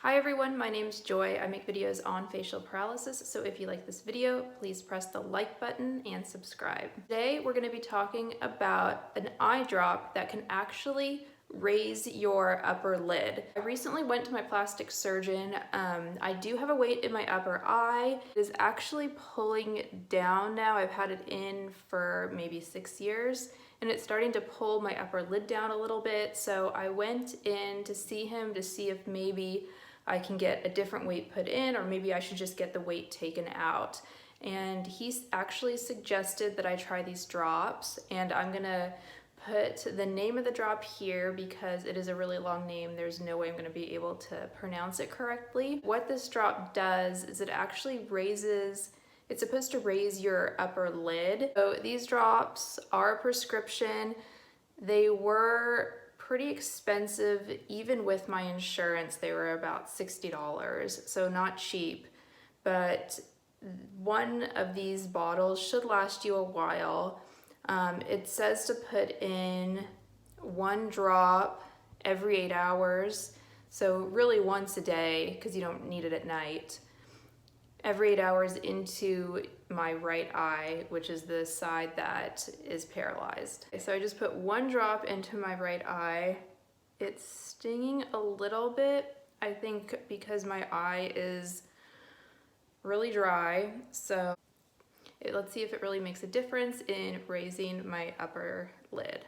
Hi everyone, my name's Joy. I make videos on facial paralysis, so if you like this video, please press the like button and subscribe. Today we're going to be talking about an eye drop that can actually raise your upper lid. I recently went to my plastic surgeon. I do have a weight in my upper eye. It is actually pulling down now. I've had it in for maybe 6 years and it's starting to pull my upper lid down a little bit. So I went in to see him to see if maybe I can get a different weight put in, or maybe I should just get the weight taken out. And he's actually suggested that I try these drops, and I'm gonna put the name of the drop here because it is a really long name. There's no way I'm gonna be able to pronounce it correctly. What this drop does is it actually raises, it's supposed to raise your upper lid. So these drops are a prescription. They were pretty expensive. Even with my insurance, they were about $60, so not cheap, but one of these bottles should last you a while. It says to put in 1 drop every 8 hours, so really once a day because you don't need it at night. Every 8 hours into my right eye, which is the side that is paralyzed. So I just put 1 drop into my right eye. It's stinging a little bit, I think because my eye is really dry. So let's see if it really makes a difference in raising my upper lid.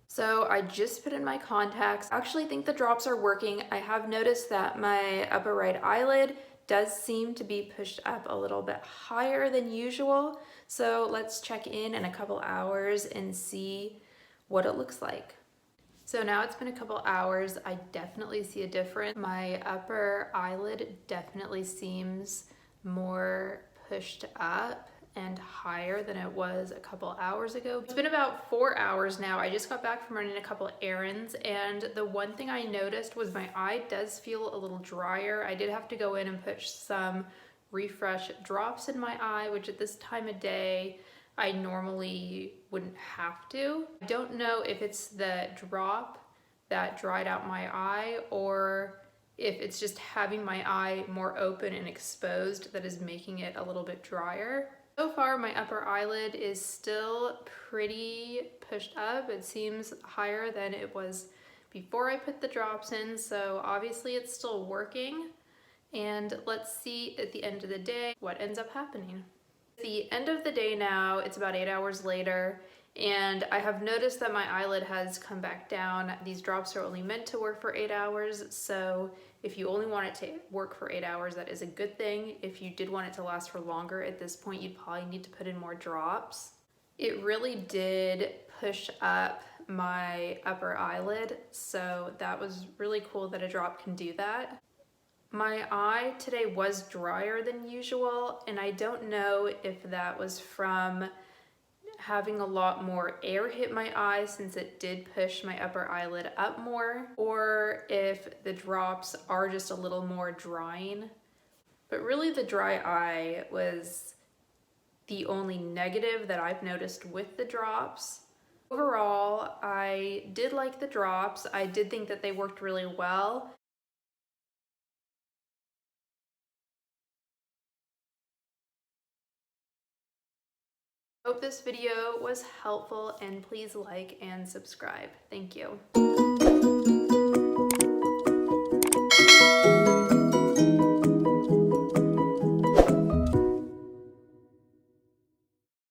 So I just put in my contacts. I actually think the drops are working. I have noticed that my upper right eyelid does seem to be pushed up a little bit higher than usual. So let's check in a couple hours and see what it looks like. So now it's been a couple hours. I definitely see a difference. My upper eyelid definitely seems more pushed up and higher than it was a couple hours ago. It's been about 4 hours now. I just got back from running a couple errands, and the one thing I noticed was my eye does feel a little drier. I did have to go in and put some refresh drops in my eye, which at this time of day I normally wouldn't have to. I don't know if it's the drop that dried out my eye or if it's just having my eye more open and exposed that is making it a little bit drier. So far, my upper eyelid is still pretty pushed up. It seems higher than it was before I put the drops in, so obviously it's still working. And let's see at the end of the day what ends up happening. At the end of the day now, it's about 8 hours later, and I have noticed that my eyelid has come back down. These drops are only meant to work for 8 hours, so if you only want it to work for 8 hours, that is a good thing. If you did want it to last for longer, at this point, you'd probably need to put in more drops. It really did push up my upper eyelid, so that was really cool that a drop can do that. My eye today was drier than usual, and I don't know if that was from having a lot more air hit my eye since it did push my upper eyelid up more, or if the drops are just a little more drying. But really the dry eye was the only negative that I've noticed with the drops. Overall, I did like the drops. I did think that they worked really well. Hope this video was helpful, and please like and subscribe. Thank you.